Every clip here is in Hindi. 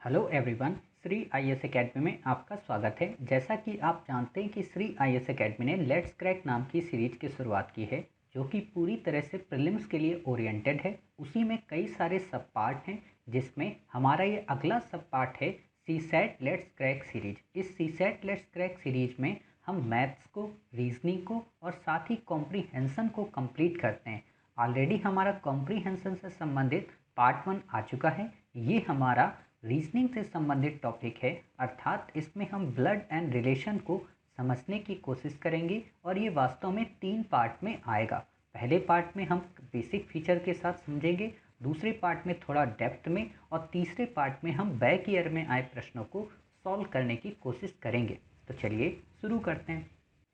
Hello everyone, Shri IAS academy में आपका स्वागत है। जैसा कि आप जानते हैं कि श्री आईएएस एकेडमी ने लेट्स क्रैक नाम की सीरीज की शुरुआत की है, जो कि पूरी तरह से प्रीलिम्स के लिए ओरिएंटेड है। उसी में कई सारे सब पार्ट हैं, जिसमें हमारा ये अगला सब पार्ट है सीसैट लेट्स क्रैक सीरीज। इस सीसैट लेट्स क्रैक सीरीज में हम मैथ्स को, रीजनिंग को और साथ ही कॉम्प्रीहेंशन को कंप्लीट करते हैं। ऑलरेडी हमारा कॉम्प्रीहेंशन से संबंधित पार्ट 1 आ चुका है। ये हमारा रीजनिंग से संबंधित टॉपिक है, अर्थात इसमें हम ब्लड एंड रिलेशन को समझने की कोशिश करेंगे और ये वास्तव में 3 पार्ट में आएगा। पहले पार्ट में हम बेसिक फीचर के साथ समझेंगे, दूसरे पार्ट में थोड़ा डेप्थ में और तीसरे पार्ट में हम बैक ईयर में आए प्रश्नों को सॉल्व करने की कोशिश करेंगे। तो चलिए शुरू करते हैं।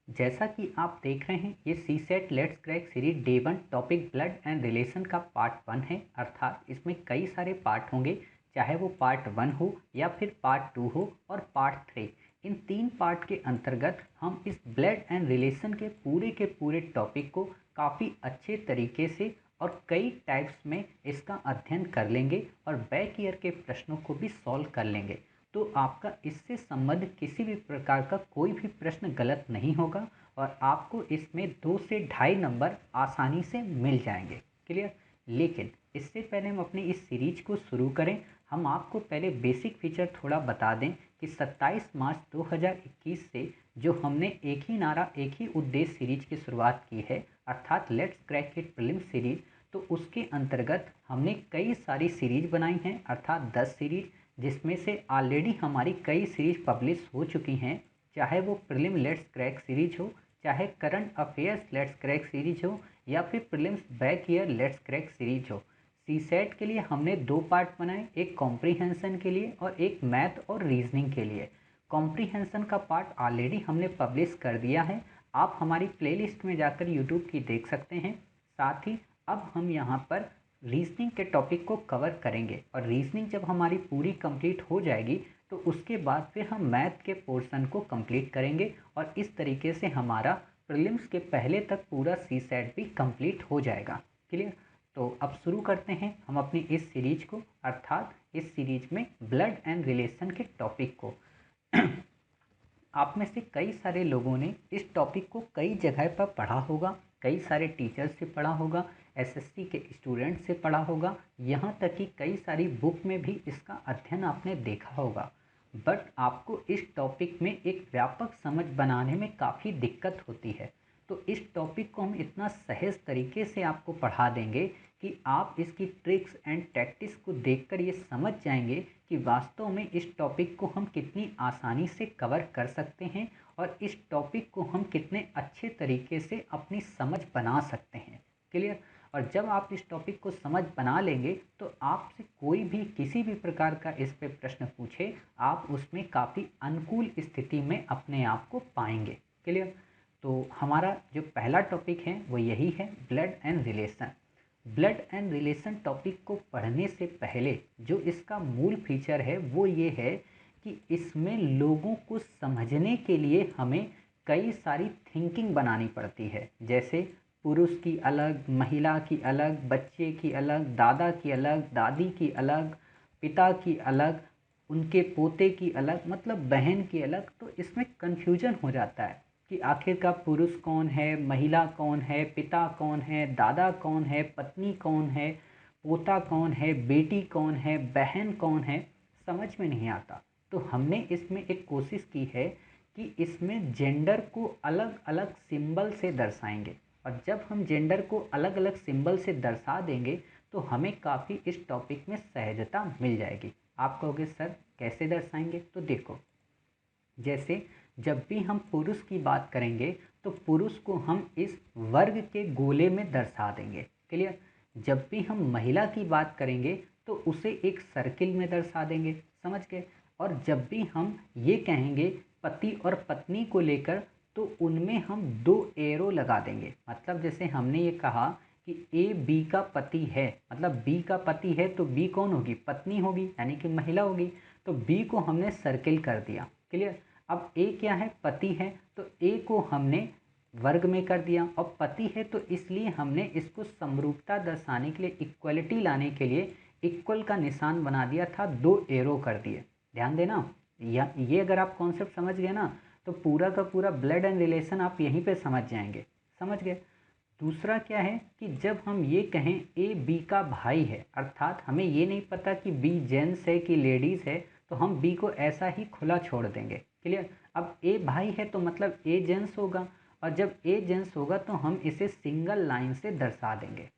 जैसा कि आप देख रहे हैं, ये CSAT let's crack series day 1 topic blood and relation का पार्ट 1 है, अर्थात इसमें कई सारे पार्ट होंगे, चाहे वो पार्ट 1 हो या फिर पार्ट 2 हो और पार्ट 3। इन 3 पार्ट के अंतर्गत हम इस ब्लड एंड रिलेशन के पूरे टॉपिक को काफ़ी अच्छे तरीके से और कई टाइप्स में इसका अध्ययन कर लेंगे और बैक ईयर के प्रश्नों को भी सॉल्व कर लेंगे। तो आपका इससे संबंध किसी भी प्रकार का कोई भी प्रश्न गलत नहीं होगा और आपको इसमें 2 से 2.5 नंबर आसानी से मिल जाएंगे। क्लियर? लेकिन इससे पहले हम अपनी इस सीरीज को शुरू करें, हम आपको पहले बेसिक फीचर थोड़ा बता दें कि 27 मार्च 2021 से जो हमने एक ही नारा एक ही उद्देश्य सीरीज की शुरुआत की है, अर्थात let's crack it prelims series, तो उसके अंतर्गत हमने कई सारी सीरीज बनाई हैं, अर्थात 10 सीरीज, जिसमें से ऑलरेडी हमारी कई सीरीज पब्लिश हो चुकी हैं। चाहे वो प्रीलिम लेट्स क्रैक सीरीज हो, चाहे current affairs let's crack series हो या फिर prelims back year let's crack series हो। सीसैट के लिए हमने 2 पार्ट बनाए, एक कॉम्प्रीहेंशन के लिए और एक मैथ और रीजनिंग के लिए। कॉम्प्रीहेंशन का पार्ट ऑलरेडी हमने पब्लिश कर दिया है, आप हमारी प्लेलिस्ट में जाकर यूट्यूब की देख सकते हैं। साथ ही अब हम यहाँ पर रीजनिंग के टॉपिक को कवर करेंगे और रीजनिंग जब हमारी पूरी कंप्लीट हो जाएगी तो उसके बाद फिर हम मैथ के पोर्शन को कंप्लीट करेंगे और इस तरीके से हमारा प्रीलिम्स के पहले तक पूरा सीसैट भी कंप्लीट हो जाएगा। क्लियर? तो अब शुरू करते हैं हम अपनी इस सीरीज को, अर्थात इस सीरीज में ब्लड एंड रिलेशन के टॉपिक को। आप में से कई सारे लोगों ने इस टॉपिक को कई जगह पर पढ़ा होगा, कई सारे टीचर्स से पढ़ा होगा, एसएससी के स्टूडेंट से पढ़ा होगा, यहाँ तक कि कई सारी बुक में भी इसका अध्ययन आपने देखा होगा। बट आपको इस टॉपिक में एक व्यापक समझ बनाने में काफ़ी दिक्कत होती है। तो इस टॉपिक को हम इतना सहज तरीके से आपको पढ़ा देंगे कि आप इसकी ट्रिक्स एंड टैक्टिक्स को देखकर ये समझ जाएंगे कि वास्तव में इस टॉपिक को हम कितनी आसानी से कवर कर सकते हैं और इस टॉपिक को हम कितने अच्छे तरीके से अपनी समझ बना सकते हैं। क्लियर? और जब आप इस टॉपिक को समझ बना लेंगे तो आपसे कोई भी किसी भी प्रकार का इस पे प्रश्न पूछे, आप उसमें काफ़ी अनुकूल स्थिति में अपने आप को पाएंगे। क्लियर? तो हमारा जो पहला टॉपिक है वो यही है, blood and relation. Blood and relation topic को पढ़ने से पहले जो इसका मूल फीचर है वो ये है कि इसमें लोगों को समझने के लिए हमें कई सारी थिंकिंग बनानी पड़ती है। जैसे पुरुष की अलग, महिला की अलग, बच्चे की अलग, दादा की अलग, दादी की अलग, पिता की अलग, उनके पोते की अलग, मतलब बहन की अलग। तो इसमें कन्फ्यूजन हो जाता है कि आखिरकार पुरुष कौन है, महिला कौन है, पिता कौन है, दादा कौन है, पत्नी कौन है, पोता कौन है, बेटी कौन है, बहन कौन है, समझ में नहीं आता। तो हमने इसमें एक कोशिश की है कि इसमें जेंडर को अलग अलग सिंबल से दर्शाएंगे और जब हम जेंडर को अलग अलग सिंबल से दर्शा देंगे तो हमें काफ़ी इस टॉपिक में सहजता मिल जाएगी। आप कहोगे सर कैसे दर्शाएंगे? तो देखो, जैसे जब भी हम पुरुष की बात करेंगे तो पुरुष को हम इस वर्ग के गोले में दर्शा देंगे। क्लियर? जब भी हम महिला की बात करेंगे तो उसे एक सर्किल में दर्शा देंगे। समझ गए? और जब भी हम ये कहेंगे पति और पत्नी को लेकर तो उनमें हम 2 एरो लगा देंगे। मतलब जैसे हमने ये कहा कि ए बी का पति है, मतलब बी का पति है तो बी कौन होगी? पत्नी होगी, यानी कि महिला होगी। तो बी को हमने सर्किल कर दिया। क्लियर? अब ए क्या है? पति है, तो ए को हमने वर्ग में कर दिया और पति है तो इसलिए हमने इसको समरूपता दर्शाने के लिए, इक्वलिटी लाने के लिए इक्वल का निशान बना दिया था, 2 एरो कर दिए। ध्यान देना, ये अगर आप कॉन्सेप्ट समझ गए ना तो पूरा का पूरा ब्लड एंड रिलेशन आप यहीं पे समझ जाएंगे। समझ गए। दूसरा क्या है कि जब हम ये कहें ए बी का भाई है, अर्थात हमें ये नहीं पता कि बी जेंट्स है कि लेडीज़ है, तो हम बी को ऐसा ही खुला छोड़ देंगे। क्लियर। अब ए भाई है तो मतलब ए जेंट्स होगा, और जब ए जेंट्स होगा तो हम इसे सिंगल लाइन से दर्शा देंगे।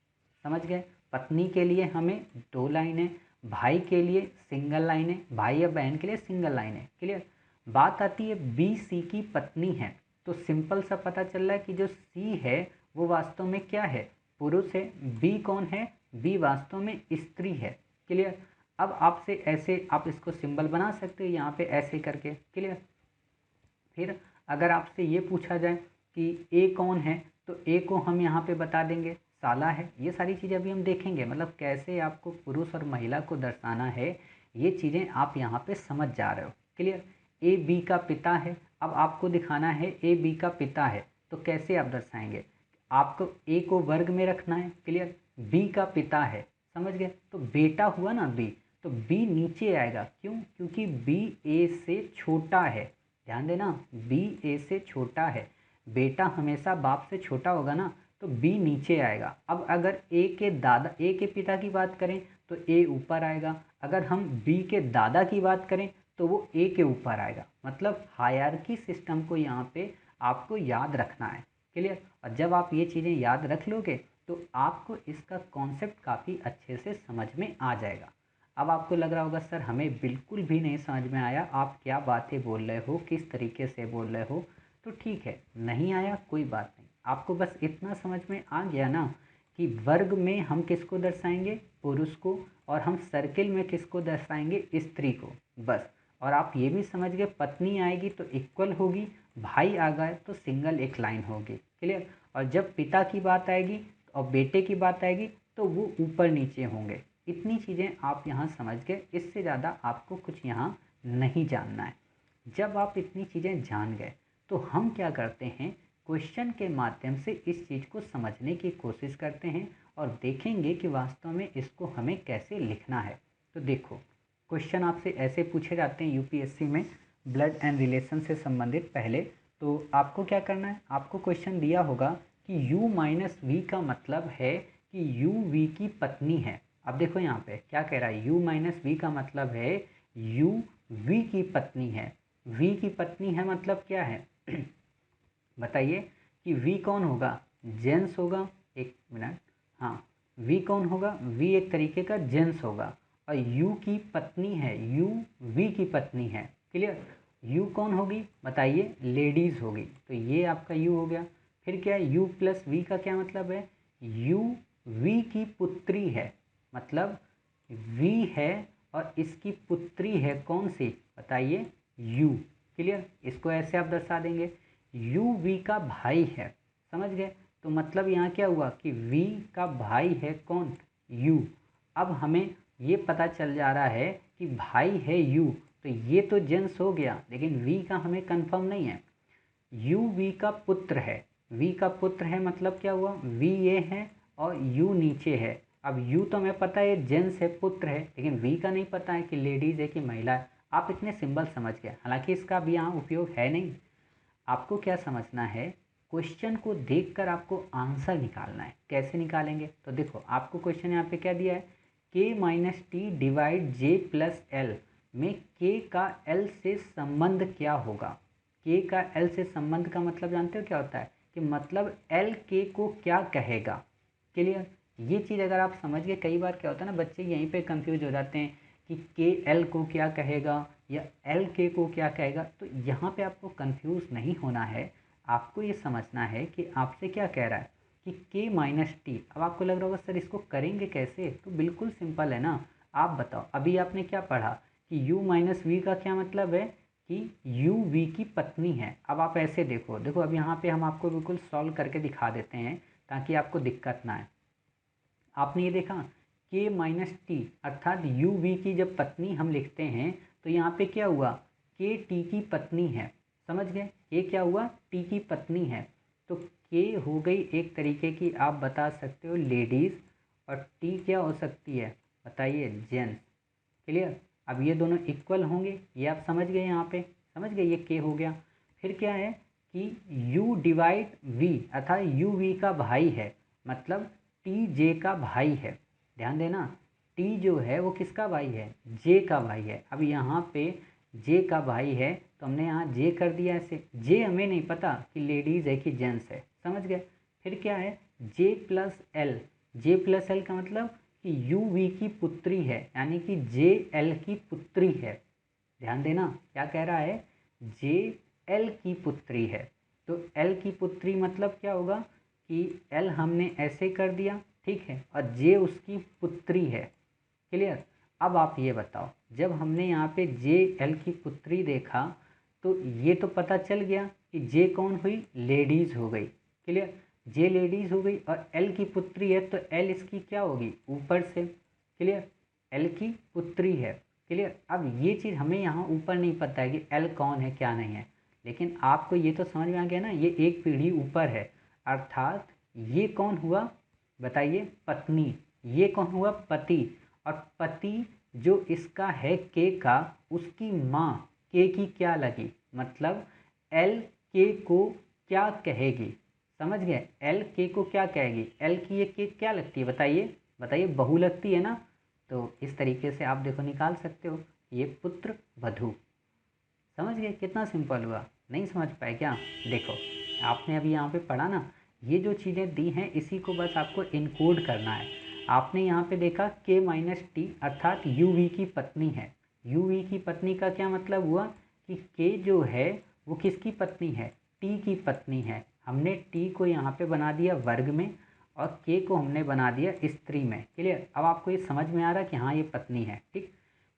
समझ गए। पत्नी के लिए हमें 2 लाइनें, भाई के लिए सिंगल लाइनें, भाई या बहन के लिए सिंगल लाइनें। क्लियर। बात आती है बी सी की पत्नी है, तो सिंपल सा पता चल रहा है कि जो सी है वो वास्तव में क्या है, पुरुष है। बी कौन है, बी वास्तव में स्त्री है। क्लियर। अब आपसे ऐसे आप इसको सिंबल बना सकते हो यहाँ पे ऐसे करके। क्लियर। फिर अगर आपसे ये पूछा जाए कि ए कौन है, तो ए को हम यहाँ पे बता देंगे साला है। ये सारी चीज़ें अभी हम देखेंगे, मतलब कैसे आपको पुरुष और महिला को दर्शाना है, ये चीज़ें आप यहाँ पे समझ जा रहे हो। क्लियर। ए बी का पिता है, अब आपको दिखाना है ए बी का पिता है, तो कैसे आप दर्शाएंगे, आपको ए को वर्ग में रखना है। क्लियर। बी का पिता है, समझ गए, तो बेटा हुआ ना बी, तो बी नीचे आएगा। क्यों, क्योंकि बी ए से छोटा है। ध्यान देना, बी ए से छोटा है, बेटा हमेशा बाप से छोटा होगा ना, तो बी नीचे आएगा। अब अगर ए के पिता की बात करें तो ए ऊपर आएगा, अगर हम बी के दादा की बात करें तो वो ए के ऊपर आएगा। मतलब हायरार्की सिस्टम को यहाँ पे आपको याद रखना है। क्लियर। और जब आप ये चीज़ें याद रख लोगे तो आपको इसका कॉन्सेप्ट काफ़ी अच्छे से समझ में आ जाएगा। अब आपको लग रहा होगा सर हमें बिल्कुल भी नहीं समझ में आया, आप क्या बातें बोल रहे हो, किस तरीके से बोल रहे हो। तो ठीक है, नहीं आया कोई बात नहीं, आपको बस इतना समझ में आ गया ना कि वर्ग में हम किसको दर्शाएंगे, पुरुष को, और हम सर्किल में किसको दर्शाएंगे, स्त्री को, बस। और आप ये भी समझ गए पत्नी आएगी तो इक्वल होगी, भाई आ गए तो सिंगल एक लाइन होगी। क्लियर। और जब पिता की बात आएगी और बेटे की बात आएगी तो वो ऊपर नीचे होंगे। इतनी चीज़ें आप यहाँ समझ गए, इससे ज़्यादा आपको कुछ यहाँ नहीं जानना है। जब आप इतनी चीज़ें जान गए तो हम क्या करते हैं, क्वेश्चन के माध्यम से इस चीज़ को समझने की कोशिश करते हैं और देखेंगे कि वास्तव में इसको हमें कैसे लिखना है। तो देखो, क्वेश्चन आपसे ऐसे पूछे जाते हैं यूपीएससी में ब्लड एंड रिलेशन से संबंधित। पहले तो आपको क्या करना है, आपको क्वेश्चन दिया होगा कि u माइनस वी का मतलब है कि u v की पत्नी है। अब देखो यहाँ पे क्या कह रहा है, u माइनस वी का मतलब है u v की पत्नी है। v की पत्नी है मतलब क्या है बताइए कि v कौन होगा, जेंट्स होगा। एक मिनट, हाँ, v कौन होगा, v एक तरीके का जेंट्स होगा, और u की पत्नी है, u v की पत्नी है। क्लियर। u कौन होगी बताइए, लेडीज़ होगी, तो ये आपका u हो गया। फिर क्या है, u प्लस v का क्या मतलब है, u v की पुत्री है, मतलब v है और इसकी पुत्री है कौन सी बताइए, u। क्लियर। इसको ऐसे आप दर्शा देंगे, u v का भाई है। समझ गए। तो मतलब यहाँ क्या हुआ कि v का भाई है कौन, u। अब हमें ये पता चल जा रहा है कि भाई है u, तो ये तो जेंट्स हो गया, लेकिन v का हमें कंफर्म नहीं है। u v का पुत्र है, v का पुत्र है मतलब क्या हुआ, v ये है और u नीचे है। अब u तो हमें पता है जेंट्स है, पुत्र है, लेकिन v का नहीं पता है कि लेडीज़ है कि महिला है। आप इतने सिंबल समझ गए, हालांकि इसका भी यहाँ उपयोग है नहीं। आपको क्या समझना है, क्वेश्चन को देखकर आपको आंसर निकालना है। कैसे निकालेंगे, तो देखो आपको क्वेश्चन यहाँ पे क्या दिया है, k माइनस टी डिवाइड जे प्लस एल में k का l से संबंध क्या होगा। k का l से संबंध का मतलब जानते हो क्या होता है, कि मतलब l k को क्या कहेगा। क्लियर। ये चीज़ अगर आप समझ गए, कई बार क्या होता है ना, बच्चे यहीं पे कंफ्यूज हो जाते हैं कि के एल को क्या कहेगा या एल के को क्या कहेगा। तो यहाँ पे आपको कंफ्यूज नहीं होना है, आपको ये समझना है कि आपसे क्या कह रहा है कि के माइनस टी। अब आपको लग रहा होगा सर इसको करेंगे कैसे, तो बिल्कुल सिंपल है ना। आप बताओ, अभी आपने क्या पढ़ा कि u माइनस वी का क्या मतलब है कि u v की पत्नी है। अब आप ऐसे देखो, देखो अब यहाँ पे हम आपको बिल्कुल सॉल्व करके दिखा देते हैं ताकि आपको दिक्कत ना आए। आपने ये देखा k माइनस टी अर्थात u v की जब पत्नी हम लिखते हैं तो यहाँ पे क्या हुआ, k t की पत्नी है। समझ गए, ये क्या हुआ, t की पत्नी है, तो k हो गई एक तरीके की आप बता सकते हो लेडीज़, और t क्या हो सकती है, बताइए जेंस। क्लियर। अब ये दोनों इक्वल होंगे, ये आप समझ गए, यहाँ पे समझ गए, ये के हो गया। फिर क्या है कि u डिवाइड v अर्थात u v का भाई है, मतलब t j का भाई है। ध्यान देना, t जो है वो किसका भाई है, j का भाई है। अब यहाँ पे j का भाई है तो हमने यहाँ j कर दिया ऐसे। j हमें नहीं पता कि लेडीज़ है कि जेंट्स है, समझ गए। फिर क्या है j plus L. j plus L का मतलब कि यू वी की पुत्री है, यानी कि जे एल की पुत्री है। ध्यान देना क्या कह रहा है, जे एल की पुत्री है। तो एल की पुत्री मतलब क्या होगा कि एल हमने ऐसे कर दिया, ठीक है, और जे उसकी पुत्री है। क्लियर। अब आप ये बताओ, जब हमने यहाँ पे जे एल की पुत्री देखा तो ये तो पता चल गया कि जे कौन हुई, लेडीज़ हो गई। क्लियर। जे लेडीज़ हो गई और एल की पुत्री है तो एल इसकी क्या होगी, ऊपर से। क्लियर। एल की पुत्री है। क्लियर। अब ये चीज़ हमें यहाँ ऊपर नहीं पता है कि एल कौन है क्या नहीं है, लेकिन आपको ये तो समझ में आ गया ना, ये एक पीढ़ी ऊपर है, अर्थात ये कौन हुआ बताइए, पत्नी। ये कौन हुआ, पति। और पति जो इसका है के का, उसकी माँ के की क्या लगी, मतलब एल के को क्या कहेगी। समझ गए, एल के को क्या कहेगी, एल की ये के क्या लगती है बताइए, बताइए बहू लगती है ना। तो इस तरीके से आप देखो निकाल सकते हो, ये पुत्र वधू। समझ गए, कितना सिंपल हुआ। नहीं समझ पाए क्या, देखो आपने अभी यहाँ पे पढ़ा ना, ये जो चीज़ें दी हैं इसी को बस आपको इनकोड करना है। आपने यहाँ पे देखा के माइनस टी अर्थात यू वी की पत्नी है। यू वी की पत्नी का क्या मतलब हुआ कि के जो है वो किसकी पत्नी है, टी की पत्नी है। हमने टी को यहाँ पे बना दिया वर्ग में और के को हमने बना दिया स्त्री में। क्लियर। अब आपको ये समझ में आ रहा है कि हाँ ये पत्नी है, ठीक।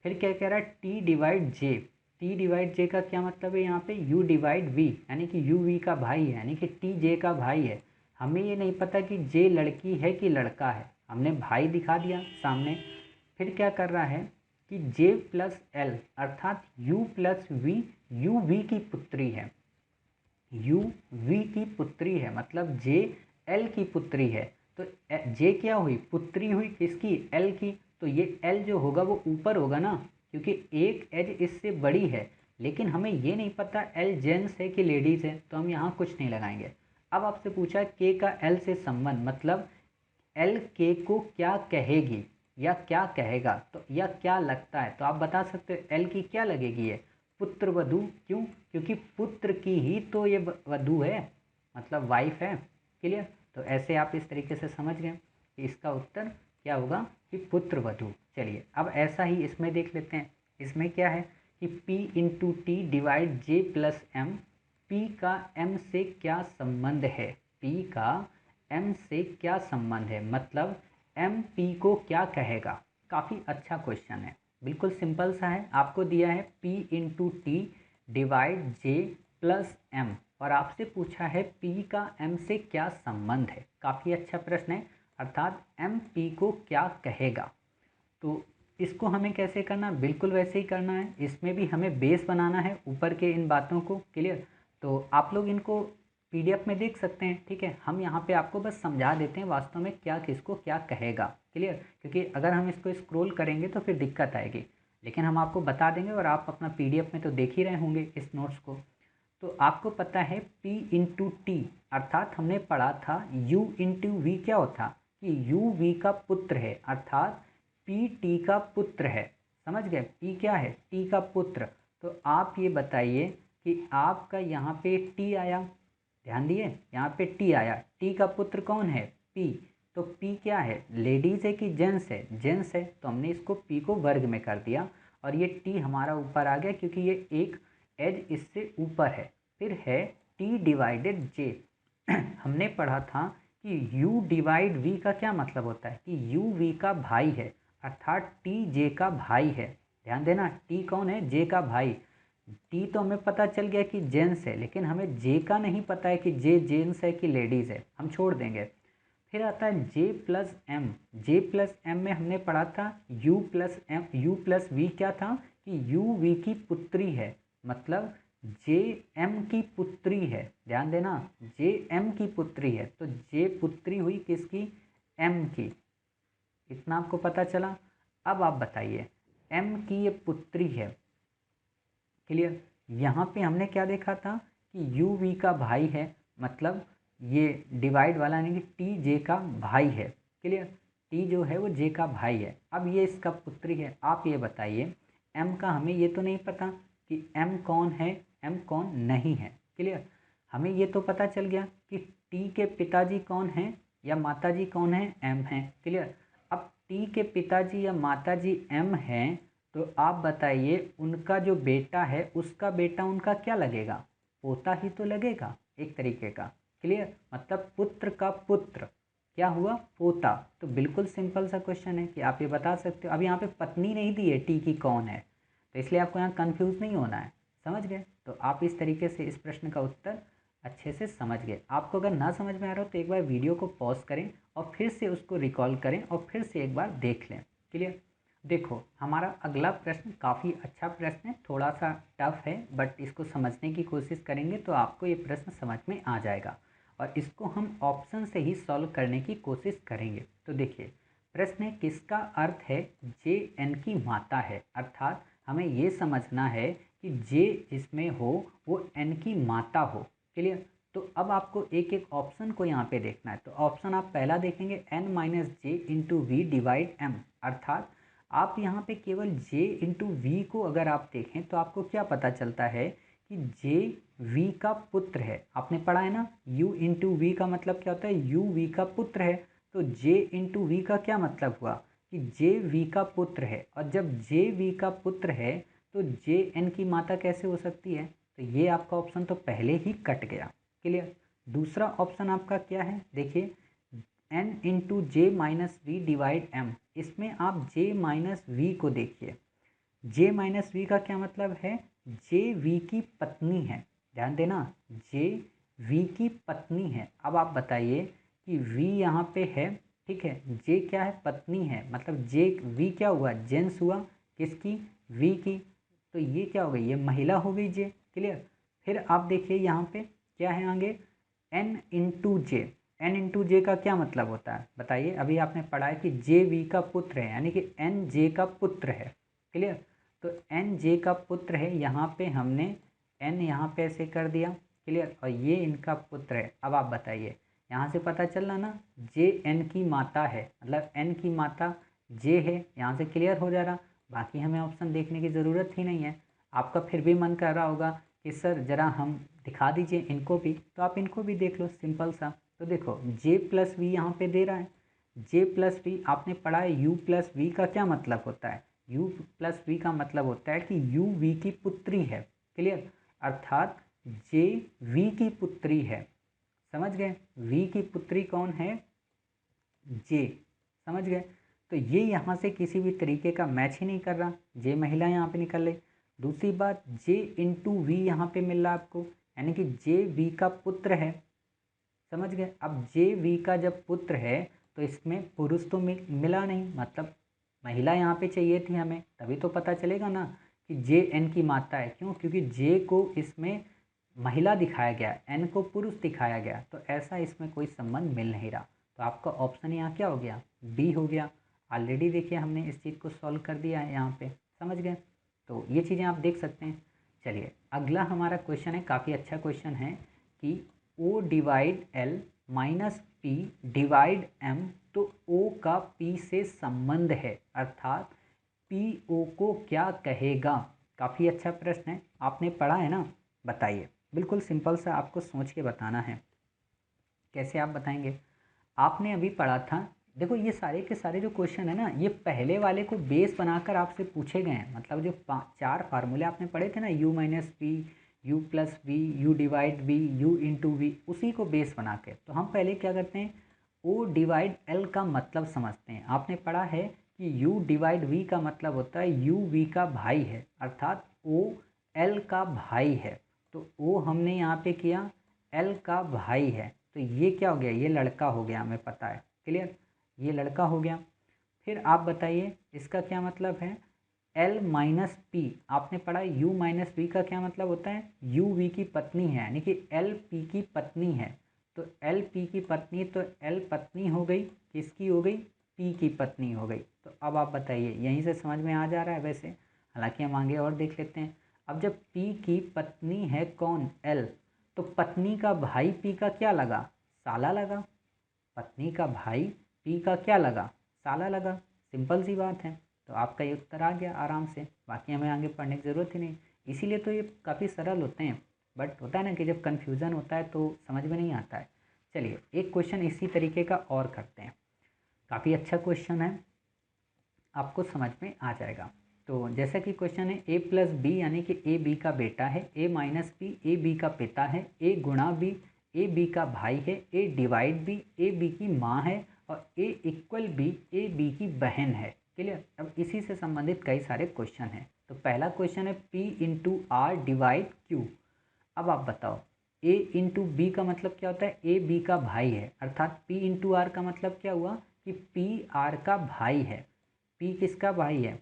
फिर क्या कह रहा है, टी डिवाइड जे। टी डिवाइड जे का क्या मतलब है, यहाँ पे यू डिवाइड वी, यानी कि यू वी का भाई है, यानी कि टी जे का भाई है। हमें ये नहीं पता कि जे लड़की है कि लड़का है, हमने भाई दिखा दिया सामने। फिर क्या कर रहा है कि जे प्लस एल अर्थात U plus V, U V की पुत्री है, यू वी की पुत्री है, मतलब जे एल की पुत्री है। तो जे क्या हुई, पुत्री हुई किसकी, एल की। तो ये एल जो होगा वो ऊपर होगा ना, क्योंकि एक एज इससे बड़ी है। लेकिन हमें ये नहीं पता एल जेंट्स है कि लेडीज़ है, तो हम यहाँ कुछ नहीं लगाएंगे। अब आपसे पूछा के का एल से संबंध, मतलब एल के को क्या कहेगी या क्या कहेगा, तो या क्या लगता है, तो आप बता सकते हो एल की क्या लगेगी, ये पुत्र वधू। क्यों, क्योंकि पुत्र की ही तो ये वधू है, मतलब वाइफ है। क्लियर। तो ऐसे आप इस तरीके से समझ गए कि इसका उत्तर क्या होगा कि पुत्र वधू। चलिए अब ऐसा ही इसमें देख लेते हैं। इसमें क्या है कि P इंटू टी डिवाइड जे प्लस एम। पी का एम से क्या संबंध है, पी का एम से क्या संबंध है, मतलब एम पी को क्या कहेगा। काफ़ी अच्छा क्वेश्चन है, बिल्कुल सिंपल सा है। आपको दिया है P इंटू टी डिवाइड जे प्लस एम और आपसे पूछा है P का M से क्या संबंध है। काफ़ी अच्छा प्रश्न है, अर्थात एम पी को क्या कहेगा। तो इसको हमें कैसे करना, बिल्कुल वैसे ही करना है। इसमें भी हमें बेस बनाना है ऊपर के इन बातों को। क्लियर। तो आप लोग इनको पीडीएफ में देख सकते हैं, ठीक है। हम यहाँ पे आपको बस समझा देते हैं वास्तव में क्या किसको क्या कहेगा। क्लियर। क्योंकि अगर हम इसको स्क्रॉल करेंगे तो फिर दिक्कत आएगी, लेकिन हम आपको बता देंगे और आप अपना पीडीएफ में तो देख ही रहे होंगे इस नोट्स को। तो आपको पता है P इंटू टी अर्थात हमने पढ़ा था U इंटू वी क्या होता कि U V का पुत्र है, अर्थात P T का पुत्र है। समझ गए, P क्या है, T का पुत्र। तो आप ये बताइए कि आपका यहाँ पे T आया, ध्यान दिए यहाँ पे T आया, T का पुत्र कौन है, P। तो P क्या है, लेडीज़ है कि जेंट्स है, जेंट्स है, तो हमने इसको P को वर्ग में कर दिया और ये T हमारा ऊपर आ गया क्योंकि ये एक एज इससे ऊपर है। फिर है T डिवाइडेड J। हमने पढ़ा था कि U डिवाइड V का क्या मतलब होता है कि U V का भाई है, अर्थात T J का भाई है। ध्यान देना, T कौन है, J का भाई। टी तो हमें पता चल गया कि जेंट्स है, लेकिन हमें जे का नहीं पता है कि जे जेंट्स है कि लेडीज़ है, हम छोड़ देंगे। फिर आता है J plus M. J plus M में हमने पढ़ा था U plus M, U plus V क्या था कि यू वी की पुत्री है, मतलब जे एम की पुत्री है। ध्यान देना, जे एम की पुत्री है, तो जे पुत्री हुई किसकी, एम की। इतना आपको पता चला। अब आप बताइए m की ये पुत्री है, क्लियर। यहाँ पे हमने क्या देखा था कि यू वी का भाई है, मतलब ये डिवाइड वाला यानी कि टी जे का भाई है, क्लियर। टी जो है वो जे का भाई है। अब ये इसका पुत्री है। आप ये बताइए एम का हमें ये तो नहीं पता कि एम कौन है, एम कौन नहीं है, क्लियर। हमें ये तो पता चल गया कि टी के पिताजी कौन हैं या माताजी कौन है, एम है, क्लियर। अब टी के पिताजी या माताजी एम हैं, तो आप बताइए उनका जो बेटा है उसका बेटा उनका क्या लगेगा, पोता ही तो लगेगा एक तरीके का, क्लियर। मतलब पुत्र का पुत्र क्या हुआ, पोता। तो बिल्कुल सिंपल सा क्वेश्चन है कि आप ये बता सकते हो। अब यहाँ पे पत्नी नहीं दी है टी की कौन है, तो इसलिए आपको यहाँ कंफ्यूज नहीं होना है, समझ गए। तो आप इस तरीके से इस प्रश्न का उत्तर अच्छे से समझ गए। आपको अगर ना समझ में आ रहा हो तो एक बार वीडियो को पॉज करें और फिर से उसको रिकॉल करें और फिर से एक बार देख लें, क्लियर। देखो हमारा अगला प्रश्न काफ़ी अच्छा प्रश्न है, थोड़ा सा टफ है, बट इसको समझने की कोशिश करेंगे तो आपको ये प्रश्न समझ में आ जाएगा और इसको हम ऑप्शन से ही सॉल्व करने की कोशिश करेंगे। तो देखिए प्रश्न है किसका अर्थ है जे एन की माता है, अर्थात हमें ये समझना है कि जे जिसमें हो वो एन की माता हो, क्लियर। तो अब आपको एक एक ऑप्शन को यहाँ पे देखना है। तो ऑप्शन आप पहला देखेंगे N minus J into V divide M, अर्थात आप यहाँ पे केवल जे इंटू वी को अगर आप देखें तो आपको क्या पता चलता है कि जे वी का पुत्र है। आपने पढ़ा है ना, u इंटू वी का मतलब क्या होता है, u वी का पुत्र है। तो j इंटू वी का क्या मतलब हुआ कि j वी का पुत्र है, और जब j वी का पुत्र है तो j n की माता कैसे हो सकती है। तो ये आपका ऑप्शन तो पहले ही कट गया, क्लियर। दूसरा ऑप्शन आपका क्या है, देखिए n into J minus V divide M. इसमें आप j माइनस वी को देखिए, जे माइनस वी का क्या मतलब है, जे वी की पत्नी है, ध्यान देना, जे वी की पत्नी है। अब आप बताइए कि वी यहाँ पे है, ठीक है, जे क्या है, पत्नी है, मतलब जे वी क्या हुआ, जेंस हुआ, किसकी, वी की। तो ये क्या हो गई, ये महिला हो गई जे, क्लियर। फिर आप देखिए यहाँ पे क्या है आगे, एन इंटू जे। एन इंटू जे का क्या मतलब होता है बताइए, अभी आपने पढ़ा है कि जे वी का पुत्र है, यानी कि एन जे का पुत्र है, क्लियर। तो एन जे का पुत्र है, यहाँ पे हमने एन यहाँ पे ऐसे कर दिया, क्लियर, और ये इनका पुत्र है। अब आप बताइए, यहाँ से पता चल रहा ना, जे एन की माता है, मतलब एन की माता जे है, यहाँ से क्लियर हो जा रहा। बाकी हमें ऑप्शन देखने की ज़रूरत ही नहीं है। आपका फिर भी मन कर रहा होगा कि सर ज़रा हम दिखा दीजिए इनको भी, तो आप इनको भी देख लो, सिंपल सा। तो देखो जे प्लस वी यहाँ पे दे रहा है, जे प्लस वी आपने पढ़ा है, यू प्लस वी का क्या मतलब होता है, यू प्लस वी का मतलब होता है कि यू वी की पुत्री है, क्लियर। अर्थात जे वी की पुत्री है, समझ गए। वी की पुत्री कौन है, जे, समझ गए। तो ये यहाँ से किसी भी तरीके का मैच ही नहीं कर रहा, जे महिला यहाँ पे निकल रही। दूसरी बात, जे इंटू वी यहाँ पे मिल रहा आपको, यानी कि जे वी का पुत्र है, समझ गए। अब जे वी का जब पुत्र है तो इसमें पुरुष तो मिला नहीं, मतलब महिला यहाँ पे चाहिए थी हमें, तभी तो पता चलेगा ना कि जे एन की माता है। क्यों, क्योंकि जे को इसमें महिला दिखाया गया, एन को पुरुष दिखाया गया, तो ऐसा इसमें कोई संबंध मिल नहीं रहा। तो आपका ऑप्शन यहाँ क्या हो गया, बी हो गया। ऑलरेडी देखिए हमने इस चीज़ को सॉल्व कर दिया है यहाँ पे, समझ गए। तो ये चीज़ें आप देख सकते हैं। चलिए अगला हमारा क्वेश्चन है, काफ़ी अच्छा क्वेश्चन है कि O divide L minus P divide M, तो ओ का पी से संबंध है, अर्थात पी ओ को क्या कहेगा। काफ़ी अच्छा प्रश्न है, आपने पढ़ा है ना, बताइए। बिल्कुल सिंपल सा आपको सोच के बताना है। कैसे आप बताएंगे, आपने अभी पढ़ा था, देखो ये सारे के सारे जो क्वेश्चन है ना, ये पहले वाले को बेस बनाकर आपसे पूछे गए हैं। मतलब जो चार फार्मूले आपने पढ़े थे ना, U minus P, U plus V, U divide V, U into V, उसी को बेस बना के तो हम पहले क्या करते हैं, ओ डिवाइड एल का मतलब समझते हैं। आपने पढ़ा है कि यू डिवाइड वी का मतलब होता है यू वी का भाई है, अर्थात ओ एल का भाई है। तो ओ हमने यहाँ पे किया, एल का भाई है, तो ये क्या हो गया, ये लड़का हो गया, हमें पता है, क्लियर, ये लड़का हो गया। फिर आप बताइए इसका क्या मतलब है, एल माइनस पी, आपने पढ़ा यू माइनस वी का क्या मतलब होता है, यू वी की पत्नी है, यानी कि एल पी की पत्नी है। तो एल पी की पत्नी, तो एल पत्नी हो गई, किसकी हो गई, पी की पत्नी हो गई। तो अब आप बताइए, यहीं से समझ में आ जा रहा है वैसे, हालांकि हम आगे और देख लेते हैं। अब जब पी की पत्नी है कौन, एल, तो पत्नी का भाई पी का क्या लगा, साला लगा। पत्नी का भाई पी का क्या लगा, साला लगा। सिंपल सी बात है। तो आपका ये उत्तर आ गया आराम से, बाकी हमें आगे पढ़ने की ज़रूरत ही नहीं। इसीलिए तो ये काफ़ी सरल होते हैं, बट होता है ना कि जब कन्फ्यूज़न होता है तो समझ में नहीं आता है। चलिए एक क्वेश्चन इसी तरीके का और करते हैं, काफ़ी अच्छा क्वेश्चन है, आपको समझ में आ जाएगा। तो जैसा कि क्वेश्चन है, ए प्लस बी यानी कि ए बी का बेटा है, ए माइनस बी ए बी का पिता है, ए गुणा बी ए बी का भाई है, ए डिवाइड बी ए बी की माँ है, और ए इक्वल बी ए बी की बहन है। क्लियर। अब इसी से संबंधित कई सारे क्वेश्चन हैं। तो पहला क्वेश्चन है P into R divide Q. अब आप बताओ, ए इंटू बी का मतलब क्या होता है, ए बी का भाई है, अर्थात पी इंटू आर का मतलब क्या हुआ कि पी आर का भाई है। पी किसका भाई है,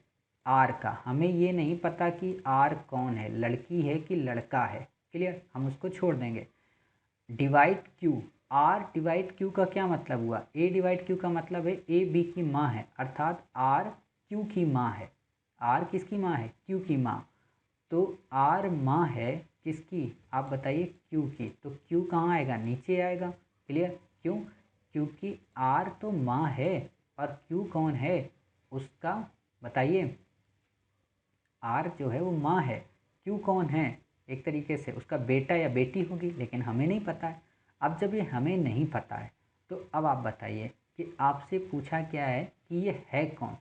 आर का। हमें ये नहीं पता कि आर कौन है, लड़की है कि लड़का है। क्लियर, हम उसको छोड़ देंगे। Divide Q, R divide Q का क्या मतलब हुआ, ए डिवाइड क्यू का मतलब है ए बी की माँ है, अर्थात आर क्यू की माँ है। आर किसकी माँ है, क्यू की माँ। तो आर माँ है किसकी, आप बताइए, क्यू की। तो क्यू कहाँ आएगा, नीचे आएगा। क्लियर, क्यों, क्योंकि आर तो माँ है और क्यू कौन है, उसका, बताइए। आर जो है वो माँ है, क्यू कौन है, एक तरीके से उसका बेटा या बेटी होगी, लेकिन हमें नहीं पता है। अब जब ये हमें नहीं पता है तो अब आप बताइए कि आपसे पूछा क्या है कि ये है कौन।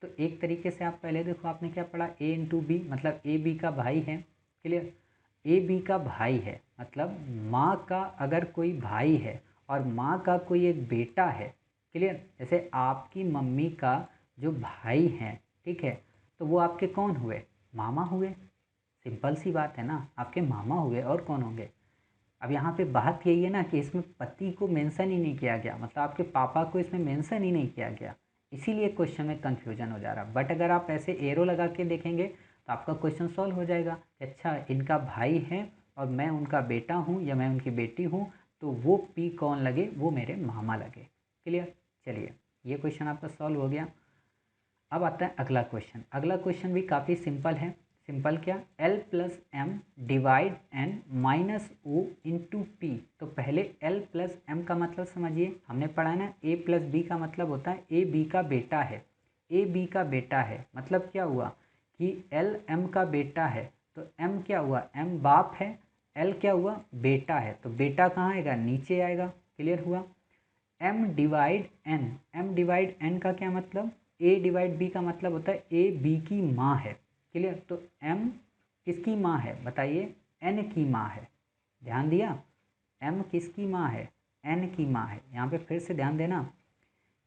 तो एक तरीके से आप पहले देखो, आपने क्या पढ़ा, ए इंटू बी मतलब ए बी का भाई है। क्लियर, ए बी का भाई है मतलब माँ का अगर कोई भाई है और माँ का कोई एक बेटा है। क्लियर, जैसे आपकी मम्मी का जो भाई है, ठीक है, तो वो आपके कौन हुए, मामा हुए। सिंपल सी बात है ना, आपके मामा हुए और कौन होंगे। अब यहाँ पे बात यही है ना कि इसमें पति को मेंशन ही नहीं किया गया, मतलब आपके पापा को इसमें मेंशन ही नहीं किया गया, इसीलिए क्वेश्चन में कन्फ्यूजन हो जा रहा। बट अगर आप ऐसे एरो लगा के देखेंगे तो आपका क्वेश्चन सॉल्व हो जाएगा कि अच्छा इनका भाई है और मैं उनका बेटा हूँ या मैं उनकी बेटी हूँ, तो वो पी कौन लगे, वो मेरे मामा लगे। क्लियर, चलिए ये क्वेश्चन आपका सॉल्व हो गया। अब आता है अगला क्वेश्चन। अगला क्वेश्चन भी काफ़ी सिंपल है। सिंपल क्या, L plus M divide N minus O into P. तो पहले L प्लस एम का मतलब समझिए, हमने पढ़ा है ना, A प्लस बी का मतलब होता है ए बी का बेटा है। ए बी का बेटा है मतलब क्या हुआ कि L M का बेटा है, तो M क्या हुआ, M बाप है, L क्या हुआ, बेटा है, तो बेटा कहाँ आएगा, नीचे आएगा। क्लियर हुआ। M divide N, M divide N का क्या मतलब, ए डिवाइड बी का मतलब होता है ए बी की माँ है। क्लियर, तो M किसकी माँ है, बताइए, N की माँ है। ध्यान दिया, M किसकी माँ है, N की माँ है। यहाँ पे फिर से ध्यान देना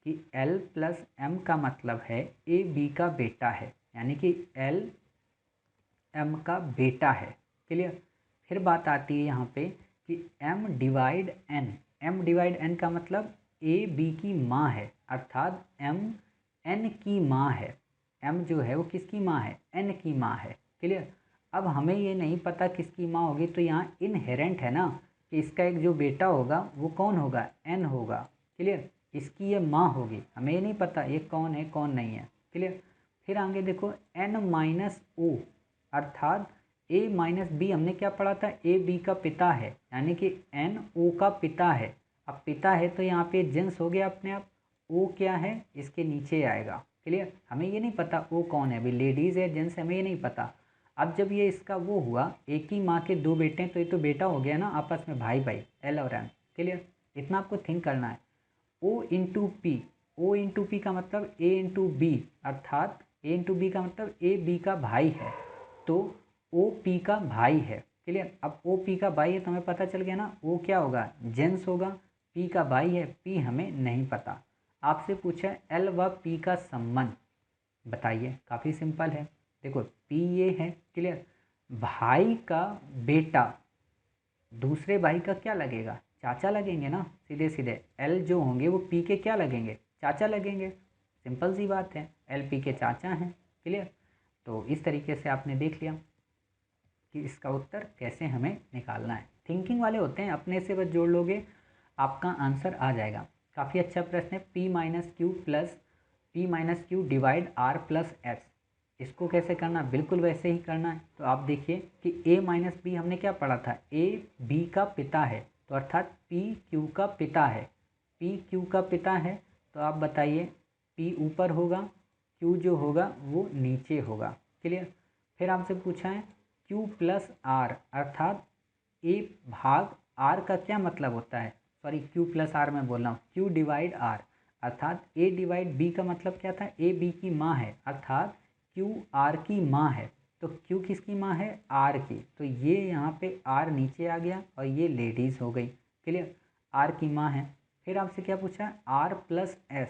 कि L प्लस M का मतलब है ए बी का बेटा है, यानी कि L M का बेटा है। क्लियर, फिर बात आती है यहाँ पे कि M divide N, M divide N का मतलब ए बी की माँ है, अर्थात M N की माँ है। M जो है वो किसकी माँ है, N की माँ है। क्लियर, अब हमें ये नहीं पता किसकी माँ होगी, तो यहाँ इनहेरेंट है ना कि इसका एक जो बेटा होगा वो कौन होगा, N होगा। क्लियर, इसकी ये माँ होगी, हमें ये नहीं पता ये कौन है कौन नहीं है। क्लियर, फिर आगे देखो N माइनस ओ, अर्थात ए माइनस बी, हमने क्या पढ़ा था, ए बी का पिता है, यानी कि एन ओ का पिता है। अब पिता है तो यहाँ पे जेंस हो गया अपने आप, ओ क्या है, इसके नीचे आएगा। क्लियर, हमें ये नहीं पता ओ कौन है, अभी लेडीज़ है जेंट्स है, हमें ये नहीं पता। अब जब ये इसका वो हुआ, एक ही माँ के दो बेटे हैं, तो ये तो बेटा हो गया ना आपस में, भाई भाई, एल और एम। क्लियर, इतना आपको थिंक करना है। O into P, O into P का मतलब ए इंटू बी, अर्थात ए इंटू बी का मतलब ए बी का भाई है, तो ओ पी का भाई है। क्लियर, अब ओ पी का भाई है तो हमें पता चल गया ना, ओ क्या होगा, जेंस होगा, पी का भाई है, पी हमें नहीं पता। आपसे पूछा है एल व पी का संबंध, बताइए, काफ़ी सिंपल है। देखो पी ये है, क्लियर, भाई का बेटा दूसरे भाई का क्या लगेगा, चाचा लगेंगे ना, सीधे सीधे एल जो होंगे वो पी के क्या लगेंगे, चाचा लगेंगे। सिंपल सी बात है, एल पी के चाचा हैं। क्लियर, तो इस तरीके से आपने देख लिया कि इसका उत्तर कैसे हमें निकालना है। थिंकिंग वाले होते हैं, अपने से बस जोड़ लोगे आपका आंसर आ जाएगा। काफ़ी अच्छा प्रश्न है, P minus Q plus P minus Q divide R plus S। इसको कैसे करना, बिल्कुल वैसे ही करना है। तो आप देखिए कि A माइनस बी हमने क्या पढ़ा था, A B का पिता है, तो अर्थात P Q का पिता है। P Q का पिता है तो आप बताइए P ऊपर होगा, Q जो होगा वो नीचे होगा। क्लियर। फिर आपसे पूछा है Q प्लस R, अर्थात A भाग R का क्या मतलब होता है, सॉरी Q प्लस R मैं बोल रहा हूँ, Q डिवाइड R, अर्थात A डिवाइड B का मतलब क्या था, A B की माँ है, अर्थात Q R की माँ है। तो Q किसकी माँ है, R की, तो ये यहाँ पे R नीचे आ गया और ये लेडीज़ हो गई। क्लियर, R की माँ है। फिर आपसे क्या पूछा, R plus S।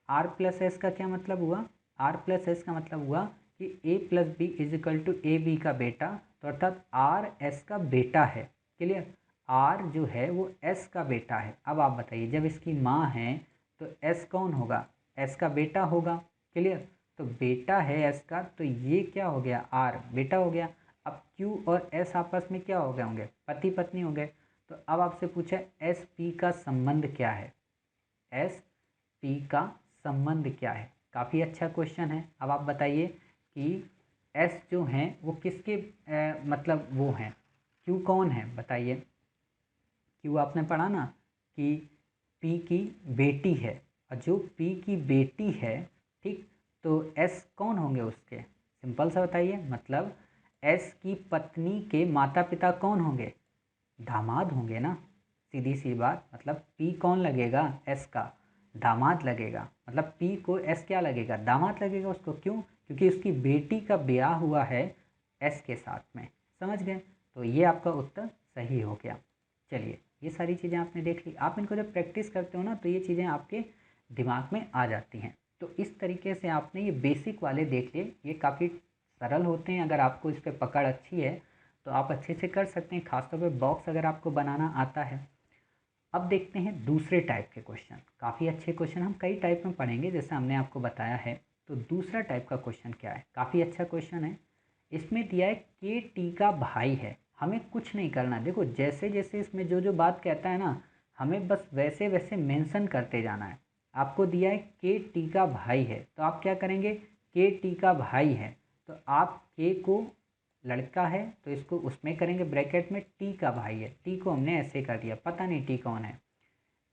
R plus S का क्या मतलब हुआ, R प्लस S का मतलब हुआ कि A plus B is equal to A B का बेटा, तो अर्थात R S का बेटा है। क्लियर, R जो है वो S का बेटा है। अब आप बताइए जब इसकी माँ है तो S कौन होगा, S का बेटा होगा। क्लियर, तो बेटा है S का, तो ये क्या हो गया, R बेटा हो गया। अब Q और S आपस में क्या हो गए होंगे, पति पत्नी हो गए। तो अब आपसे पूछा एस पी का संबंध क्या है, एस पी का संबंध क्या है। काफ़ी अच्छा क्वेश्चन है। अब आप बताइए कि एस जो हैं वो किसके मतलब वो हैं, क्यू कौन है बताइए। क्यू आपने पढ़ा ना कि पी की बेटी है, और जो पी की बेटी है, ठीक, तो एस कौन होंगे उसके, सिंपल सा बताइए, मतलब एस की पत्नी के माता पिता कौन होंगे, दामाद होंगे ना। सीधी सी बात, मतलब पी कौन लगेगा, एस का दामाद लगेगा, मतलब पी को एस क्या लगेगा, दामाद लगेगा उसको। क्यों, क्योंकि उसकी बेटी का ब्याह हुआ है एस के साथ में। समझ गए, तो ये आपका उत्तर सही हो गया। चलिए, ये सारी चीज़ें आपने देख ली। आप इनको जब प्रैक्टिस करते हो ना तो ये चीज़ें आपके दिमाग में आ जाती हैं। तो इस तरीके से आपने ये बेसिक वाले देख लिए, ये काफ़ी सरल होते हैं। अगर आपको इस पर पकड़ अच्छी है तो आप अच्छे से कर सकते हैं, खासतौर पर बॉक्स अगर आपको बनाना आता है। अब देखते हैं दूसरे टाइप के क्वेश्चन। काफ़ी अच्छे क्वेश्चन हम कई टाइप में पढ़ेंगे जैसे हमने आपको बताया है। तो दूसरा टाइप का क्वेश्चन क्या है, काफ़ी अच्छा क्वेश्चन है। इसमें दिया है के टी का भाई है, हमें कुछ नहीं करना। देखो जैसे जैसे इसमें जो जो बात कहता है ना, हमें बस वैसे वैसे मेंशन करते जाना है। आपको दिया है के टी का भाई है, तो आप क्या करेंगे, के टी का भाई है तो आप के को लड़का है तो इसको उसमें करेंगे ब्रैकेट में, टी का भाई है, टी को हमने ऐसे कर दिया, पता नहीं टी कौन है।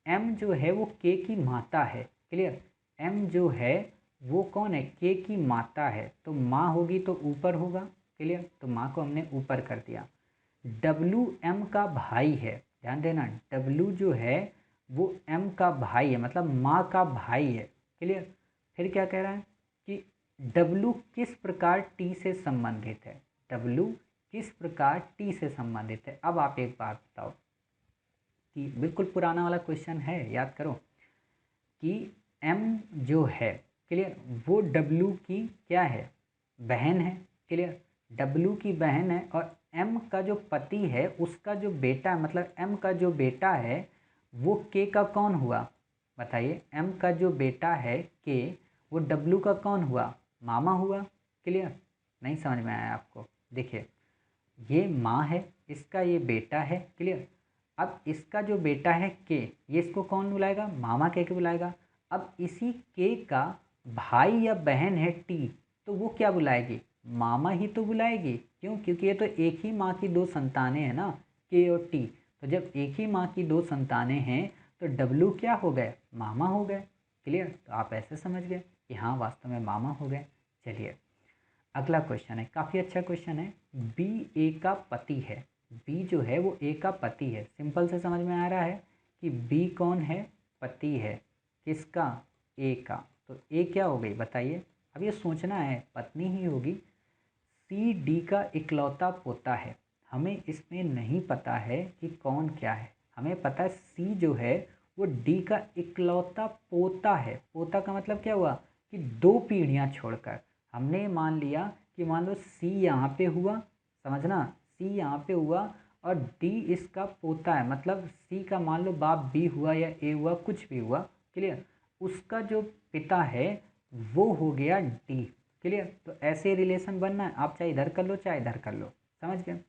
एम जो है वो के की माता है। क्लियर, एम जो है वो कौन है, के की माता है, तो माँ होगी तो ऊपर होगा। क्लियर, तो माँ को हमने ऊपर कर दिया। डब्लू एम का भाई है, ध्यान देना, डब्लू जो है वो एम का भाई है, मतलब माँ का भाई है। क्लियर, फिर क्या कह रहा है कि डब्लू किस प्रकार टी से संबंधित है, डब्लू किस प्रकार टी से संबंधित है। अब आप एक बात बताओ कि बिल्कुल पुराना वाला क्वेश्चन है, याद करो कि एम जो है, क्लियर, वो डब्लू की क्या है, बहन है। क्लियर, डब्लू की बहन है, और एम का जो पति है उसका जो बेटा है, मतलब एम का जो बेटा है वो के का कौन हुआ, बताइए। एम का जो बेटा है के, वो डब्लू का कौन हुआ, मामा हुआ। क्लियर, नहीं समझ में आया आपको, देखिए ये माँ है, इसका ये बेटा है। क्लियर, अब इसका जो बेटा है के, ये इसको कौन बुलाएगा, मामा कह के बुलाएगा। अब इसी के का भाई या बहन है टी, तो वो क्या बुलाएगी, मामा ही तो बुलाएगी। क्यों, क्योंकि ये तो एक ही माँ की दो संतानें हैं ना, के और टी। तो जब एक ही माँ की दो संतानें हैं तो डब्लू क्या हो गए, मामा हो गए। क्लियर, तो आप ऐसे समझ गए कि हाँ वास्तव में मामा हो गए। चलिए, अगला क्वेश्चन है, काफ़ी अच्छा क्वेश्चन है। बी ए का पति है, बी जो है वो ए का पति है। सिंपल से समझ में आ रहा है कि बी कौन है, पति है, किसका, ए का। तो ए क्या हो गई बताइए, अब ये सोचना है, पत्नी ही होगी। सी डी का इकलौता पोता है, हमें इसमें नहीं पता है कि कौन क्या है। हमें पता है सी जो है वो डी का इकलौता पोता है। पोता का मतलब क्या हुआ कि दो पीढ़ियां छोड़कर। हमने मान लिया कि मान लो सी यहाँ पे हुआ, समझना, सी यहाँ पे हुआ और डी इसका पोता है, मतलब सी का मान लो बाप बी हुआ या ए हुआ, कुछ भी हुआ। क्लियर, उसका जो पिता है वो हो गया डी। क्लियर, तो ऐसे रिलेशन बनना है, आप चाहे इधर कर लो चाहे इधर कर लो। समझ गए,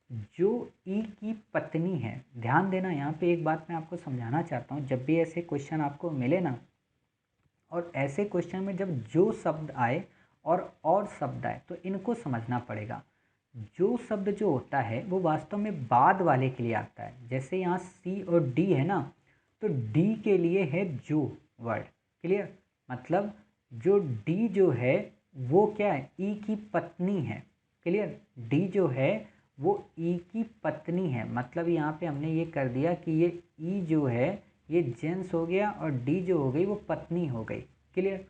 जो ई की पत्नी है, ध्यान देना यहाँ पे एक बात मैं आपको समझाना चाहता हूँ, जब भी ऐसे क्वेश्चन आपको मिले ना और ऐसे क्वेश्चन में जब जो शब्द आए और शब्द आए तो इनको समझना पड़ेगा। जो शब्द जो होता है वो वास्तव में बाद वाले के लिए आता है। जैसे यहाँ सी और डी है ना, तो डी के लिए है जो वर्ड। क्लियर? मतलब जो डी जो है वो क्या है, ई की पत्नी है। क्लियर? डी जो है वो ई की पत्नी है। मतलब यहाँ पे हमने ये कर दिया कि ये ई जो है ये जेंट्स हो गया और डी जो हो गई वो पत्नी हो गई। क्लियर?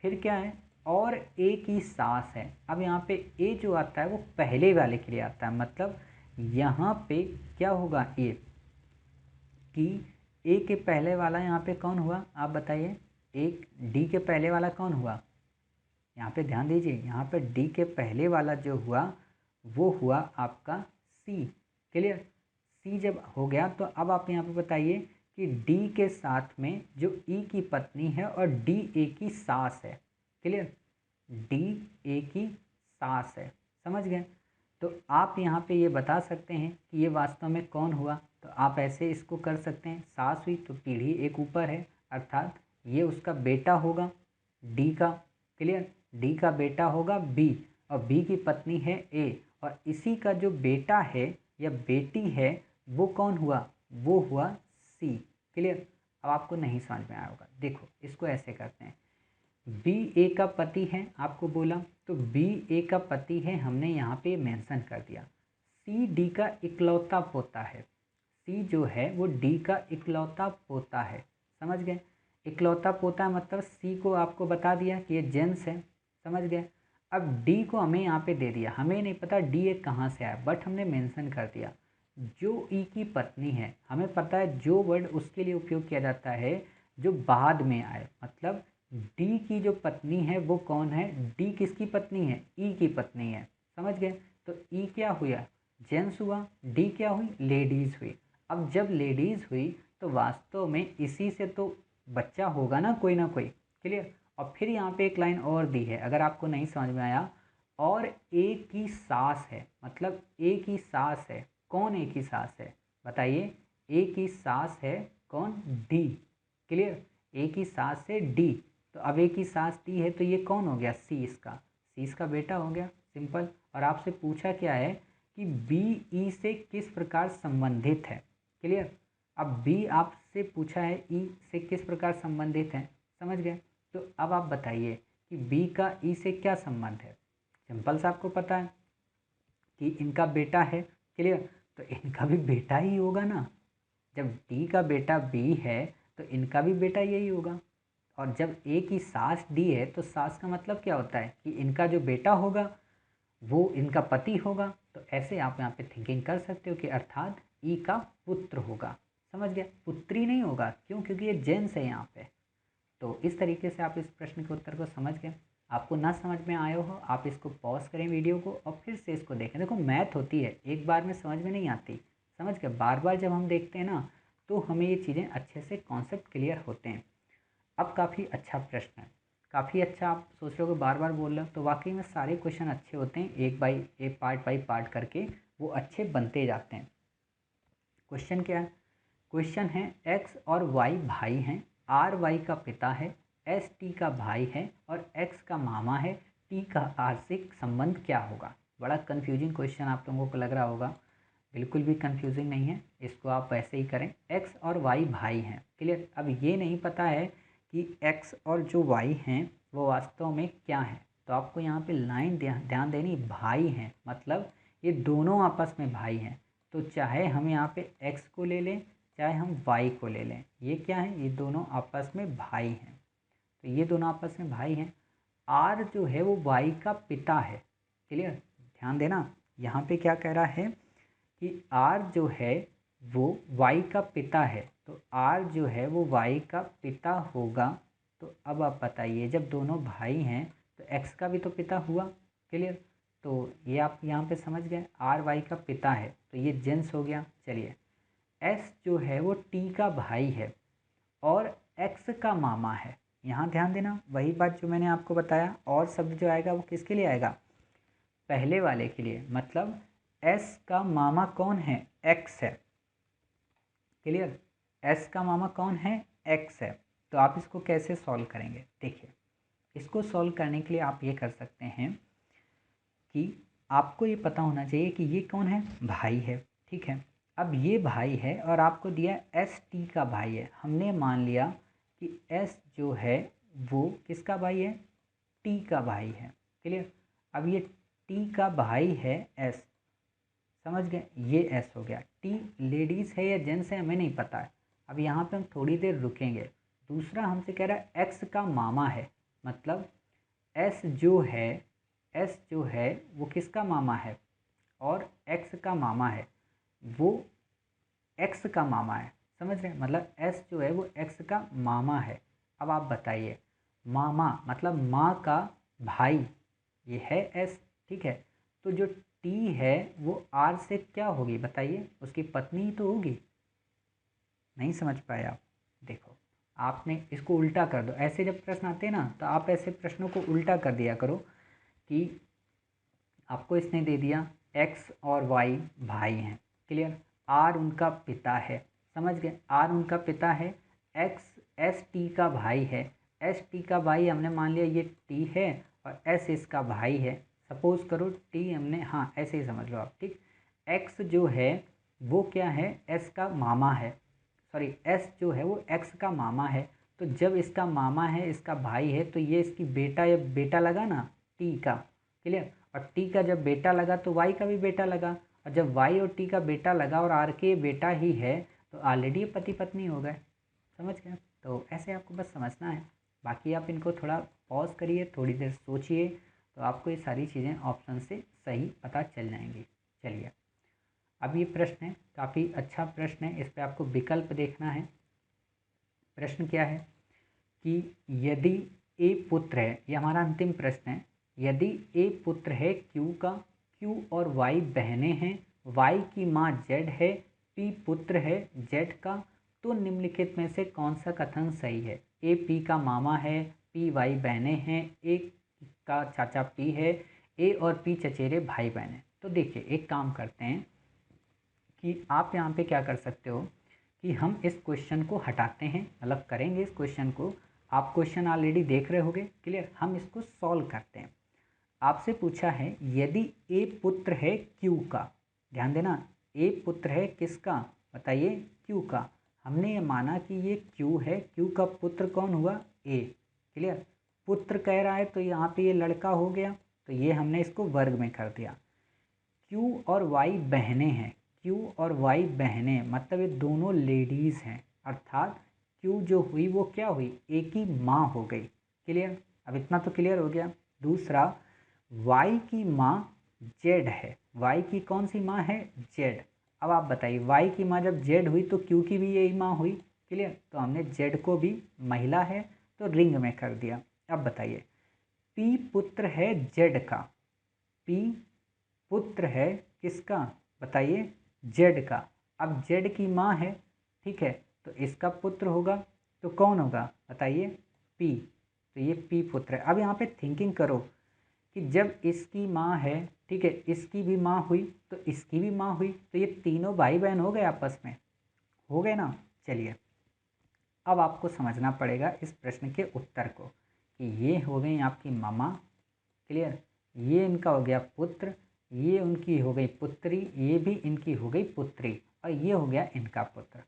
फिर क्या है, और ए की सास है। अब यहाँ पे ए जो आता है वो पहले वाले के लिए आता है। मतलब यहाँ पे क्या होगा, ए कि ए के पहले वाला यहाँ पे कौन हुआ, आप बताइए। एक डी के पहले वाला कौन हुआ, यहाँ पे ध्यान दीजिए। यहाँ पे डी के पहले वाला जो हुआ वो हुआ आपका सी। क्लियर? सी जब हो गया तो अब आप यहाँ पे बताइए कि डी के साथ में जो ई की पत्नी है और डी ए की सास है। क्लियर? डी ए की सास है। समझ गए? तो आप यहाँ पे ये बता सकते हैं कि ये वास्तव में कौन हुआ। तो आप ऐसे इसको कर सकते हैं, सास हुई तो पीढ़ी एक ऊपर है, अर्थात ये उसका बेटा होगा डी का। क्लियर? डी का बेटा होगा बी और बी की पत्नी है ए, और इसी का जो बेटा है या बेटी है वो कौन हुआ, वो हुआ सी। क्लियर? अब आपको नहीं समझ में आया होगा, देखो इसको ऐसे करते हैं। बी ए का पति है आपको बोला, तो बी ए का पति है, हमने यहाँ पे मेंशन कर दिया। सी डी का इकलौता पोता है। सी जो है वो डी का इकलौता पोता है। समझ गए? इकलौता पोता मतलब सी को आपको बता दिया कि ये जेंट्स है। समझ गए? अब डी को हमें यहाँ पे दे दिया, हमें नहीं पता डी एक कहाँ से आया, बट हमने मेंशन कर दिया। जो ई की पत्नी है, हमें पता है जो वर्ड उसके लिए उपयोग किया जाता है जो बाद में आए। मतलब डी की जो पत्नी है वो कौन है, डी किसकी पत्नी है, ई की पत्नी है। समझ गए? तो ई क्या हुआ, जेंट्स हुआ, डी क्या हुई, लेडीज़ हुई। अब जब लेडीज़ हुई तो वास्तव में इसी से तो बच्चा होगा ना कोई ना कोई। क्लियर? और फिर यहाँ पे एक लाइन और दी है, अगर आपको नहीं समझ में आया, और ए की सास है। मतलब ए की सास है, कौन ए की सास है बताइए, ए की सास है कौन, डी। क्लियर? ए की सास है डी, तो अब ए की सास डी है तो ये कौन हो गया, सी इसका बेटा हो गया। सिंपल। और आपसे पूछा क्या है कि बी ई से किस प्रकार संबंधित है। क्लियर? अब बी आपसे पूछा है ई से किस प्रकार संबंधित है। समझ गए? तो अब आप बताइए कि बी का ई से क्या संबंध है। सिंपल सा आपको पता है कि इनका बेटा है। क्लियर? तो इनका भी बेटा ही होगा ना। जब डी का बेटा बी है तो इनका भी बेटा यही होगा। और जब ए की सास डी है तो सास का मतलब क्या होता है कि इनका जो बेटा होगा वो इनका पति होगा। तो ऐसे आप यहाँ पे थिंकिंग कर सकते हो कि अर्थात ई का पुत्र होगा। समझ गया? पुत्री नहीं होगा, क्यों, क्योंकि ये जेंट्स है यहाँ पे। तो इस तरीके से आप इस प्रश्न के उत्तर को समझ गए। आपको ना समझ में आया हो आप इसको पॉज करें वीडियो को और फिर से इसको देखें। देखो मैथ होती है, एक बार में समझ में नहीं आती। समझ गए? बार बार जब हम देखते हैं ना तो हमें ये चीज़ें अच्छे से कॉन्सेप्ट क्लियर होते हैं। अब काफ़ी अच्छा प्रश्न है, काफ़ी अच्छा। आप सोच रहे हो कि बार बार बोल रहे हो, तो वाकई में सारे क्वेश्चन अच्छे होते हैं, एक पार्ट बाई पार्ट करके वो अच्छे बनते जाते हैं। क्वेश्चन क्या है? क्वेश्चन है एक्स और वाई भाई हैं, आर वाई का पिता है, एस टी का भाई है और एक्स का मामा है, टी का आर्थिक संबंध क्या होगा। बड़ा कन्फ्यूजिंग क्वेश्चन आप लोगों को लग रहा होगा, बिल्कुल भी कन्फ्यूजिंग नहीं है, इसको आप वैसे ही करें। एक्स और वाई भाई हैं। क्लियर? अब ये नहीं पता है कि एक्स और जो वाई हैं वो वास्तव में क्या है, तो आपको यहाँ पे लाइन ध्यान देनी, भाई हैं मतलब ये दोनों आपस में भाई हैं। तो चाहे हम यहाँ पे एक्स को ले लें चाहे हम वाई को ले लें, ये क्या है, ये दोनों आपस में भाई हैं। तो ये दोनों आपस में भाई हैं। आर जो है वो वाई का पिता है। क्लियर? ध्यान देना, यहाँ पे क्या कह रहा है कि आर जो है वो वाई का पिता है, तो आर जो है वो वाई का पिता होगा। तो अब आप बताइए, जब दोनों भाई हैं तो एक्स का भी तो पिता हुआ। क्लियर? तो ये आप यहाँ पे समझ गए, आर वाई का पिता है तो ये जेंट्स हो गया। चलिए, एस जो है वो टी का भाई है और एक्स का मामा है। यहाँ ध्यान देना, वही बात जो मैंने आपको बताया, और शब्द जो आएगा वो किसके लिए आएगा, पहले वाले के लिए। मतलब एस का मामा कौन है, एक्स है। क्लियर? एस का मामा कौन है, एक्स है। तो आप इसको कैसे सॉल्व करेंगे? देखिए, इसको सॉल्व करने के लिए आप ये कर सकते हैं कि आपको ये पता होना चाहिए कि ये कौन है, भाई है, ठीक है। अब ये भाई है और आपको दिया एस टी का भाई है। हमने मान लिया कि एस जो है वो किसका भाई है, टी का भाई है, क्लियर। अब ये टी का भाई है एस, समझ गए, ये एस हो गया। टी लेडीज़ है या जेंट्स है हमें नहीं पता है, अब यहाँ पे हम थोड़ी देर रुकेंगे। दूसरा हमसे कह रहा है एक्स का मामा है, मतलब एस जो है वो किसका मामा है, और एक्स का मामा है, वो एक्स का मामा है, समझ रहे हैं, मतलब एस जो है वो एक्स का मामा है। अब आप बताइए, मामा मतलब माँ का भाई, ये है एस, ठीक है। तो जो टी है वो आर से क्या होगी बताइए, उसकी पत्नी ही तो होगी। नहीं समझ पाए आप? देखो, आपने इसको उल्टा कर दो। ऐसे जब प्रश्न आते हैं ना, तो आप ऐसे प्रश्नों को उल्टा कर दिया करो कि आपको इसने दे दिया एक्स और वाई भाई हैं, क्लियर। आर उनका पिता है, समझ गए, आर उनका पिता है। एक्स एस टी का भाई है, एस टी का भाई हमने मान लिया ये टी है और एस इसका भाई है। सपोज करो टी हमने, हाँ ऐसे ही समझ लो आप, ठीक। एक्स जो है वो क्या है, एस का मामा है, सॉरी एस जो है वो एक्स का मामा है। तो जब इसका मामा है, इसका भाई है, तो ये इसकी बेटा या बेटा लगा ना, टी का, क्लियर। और टी का जब बेटा लगा तो वाई का भी बेटा लगा, और जब वाई और टी का बेटा लगा और आर के बेटा ही है, तो ऑलरेडी ये पति पत्नी हो गए, समझ गए। तो ऐसे आपको बस समझना है, बाकी आप इनको थोड़ा पॉज करिए, थोड़ी देर सोचिए, तो आपको ये सारी चीज़ें ऑप्शन से सही पता चल जाएंगी। चलिए, अब ये प्रश्न है, काफ़ी अच्छा प्रश्न है, इस पर आपको विकल्प देखना है। प्रश्न क्या है कि यदि ए पुत्र है, ये हमारा अंतिम प्रश्न है, यदि ए पुत्र है क्यू का, क्यू और वाई बहनें हैं, वाई की माँ जेड है, पी पुत्र है जेड का, तो निम्नलिखित में से कौन सा कथन सही है? ए पी का मामा है, पी वाई बहनें हैं, ए का चाचा पी है, ए और पी चचेरे भाई बहन हैं। तो देखिए, एक काम करते हैं कि आप यहाँ पे क्या कर सकते हो कि हम इस क्वेश्चन को हटाते हैं, मतलब करेंगे इस क्वेश्चन को। आप क्वेश्चन ऑलरेडी देख रहे होंगे, क्लियर। हम इसको सॉल्व करते हैं। आपसे पूछा है यदि ए पुत्र है क्यू का, ध्यान देना, ए पुत्र है किसका बताइए, क्यू का। हमने ये माना कि ये क्यू है, क्यू का पुत्र कौन हुआ, ए, क्लियर। पुत्र कह रहा है तो यहाँ पे ये लड़का हो गया, तो ये हमने इसको वर्ग में कर दिया। क्यू और वाई बहनें हैं, क्यू और वाई बहनें मतलब ये दोनों लेडीज़ हैं, अर्थात क्यू जो हुई वो क्या हुई, ए की माँ हो गई, क्लियर। अब इतना तो क्लियर हो गया। दूसरा, वाई की माँ जेड है, वाई की कौन सी माँ है, जेड। अब आप बताइए, वाई की माँ जब जेड हुई तो क्यू की भी यही माँ हुई, क्लियर। तो हमने जेड को भी महिला है तो रिंग में कर दिया। अब बताइए, पी पुत्र है जेड का, पी पुत्र है किसका बताइए, जेड का। अब जेड की माँ है, ठीक है, तो इसका पुत्र होगा, तो कौन होगा बताइए, पी। तो ये पी पुत्र है। अब यहाँ पे थिंकिंग करो कि जब इसकी माँ है, ठीक है, इसकी भी माँ हुई तो इसकी भी माँ हुई, तो ये तीनों भाई बहन हो गए आपस में, हो गए ना। चलिए, अब आपको समझना पड़ेगा इस प्रश्न के उत्तर को कि ये हो गई आपकी मामा, क्लियर, ये इनका हो गया पुत्र, ये उनकी हो गई पुत्री, ये भी इनकी हो गई पुत्री, और ये हो गया इनका पुत्र।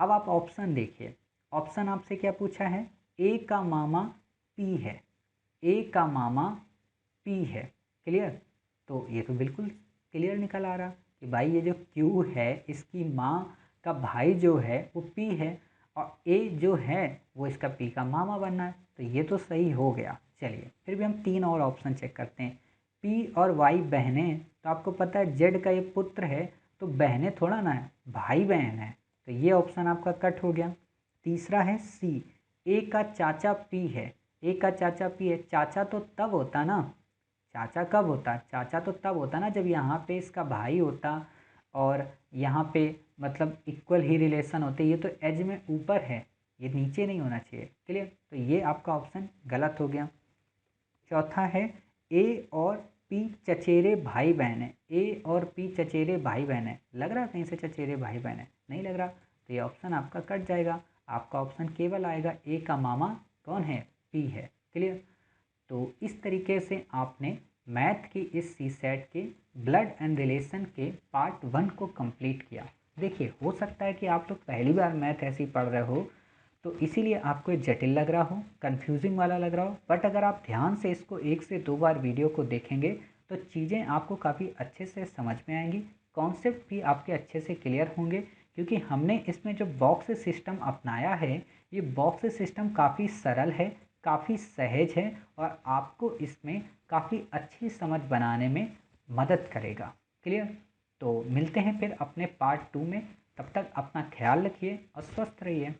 अब आप ऑप्शन देखिए, ऑप्शन आपसे क्या पूछा है, ए का मामा पी है, ए का मामा पी है, क्लियर। तो ये तो बिल्कुल क्लियर निकल आ रहा कि भाई ये जो क्यू है इसकी माँ का भाई जो है वो पी है, और ए जो है वो इसका पी का मामा बनना है, तो ये तो सही हो गया। चलिए, फिर भी हम तीन और ऑप्शन चेक करते हैं। पी और वाई बहनें, तो आपको पता है जेड का ये पुत्र है, तो बहनें थोड़ा ना है, भाई बहन है, तो ये ऑप्शन आपका कट हो गया। तीसरा है सी, ए का चाचा पी है, ए का चाचा पी है, चाचा तो तब होता ना, चाचा कब होता, चाचा तो तब होता ना जब यहाँ पे इसका भाई होता और यहाँ पे मतलब इक्वल ही रिलेशन होते। ये तो एज में ऊपर है, ये नीचे नहीं होना चाहिए, क्लियर। तो ये आपका ऑप्शन गलत हो गया। चौथा है ए और पी चचेरे भाई बहन है, ए और पी चचेरे भाई बहन है, लग रहा है कहीं से चचेरे भाई बहन है, नहीं लग रहा, तो ये ऑप्शन आपका कट जाएगा। आपका ऑप्शन केवल आएगा ए का मामा कौन है, पी है। क्लियर। तो इस तरीके से आपने मैथ की इस सी सेट के ब्लड एंड रिलेशन के पार्ट 1 को कंप्लीट किया। देखिए, हो सकता है कि आप लोग पहली बार मैथ ऐसे ही पढ़ रहे हो तो इसीलिए आपको ये जटिल लग रहा हो, कंफ्यूजिंग वाला लग रहा हो, बट अगर आप ध्यान से इसको 1 से 2 बार वीडियो को देखेंगे तो चीज़ें आपको काफ़ी अच्छे से समझ में आएंगी, कॉन्सेप्ट भी आपके अच्छे से क्लियर होंगे, क्योंकि हमने इसमें जो बॉक्स सिस्टम अपनाया है ये बॉक्स सिस्टम काफ़ी सरल है, काफ़ी सहज है और आपको इसमें काफ़ी अच्छी समझ बनाने में मदद करेगा। क्लियर। तो मिलते हैं फिर अपने पार्ट 2 में, तब तक अपना ख्याल रखिए और स्वस्थ रहिए।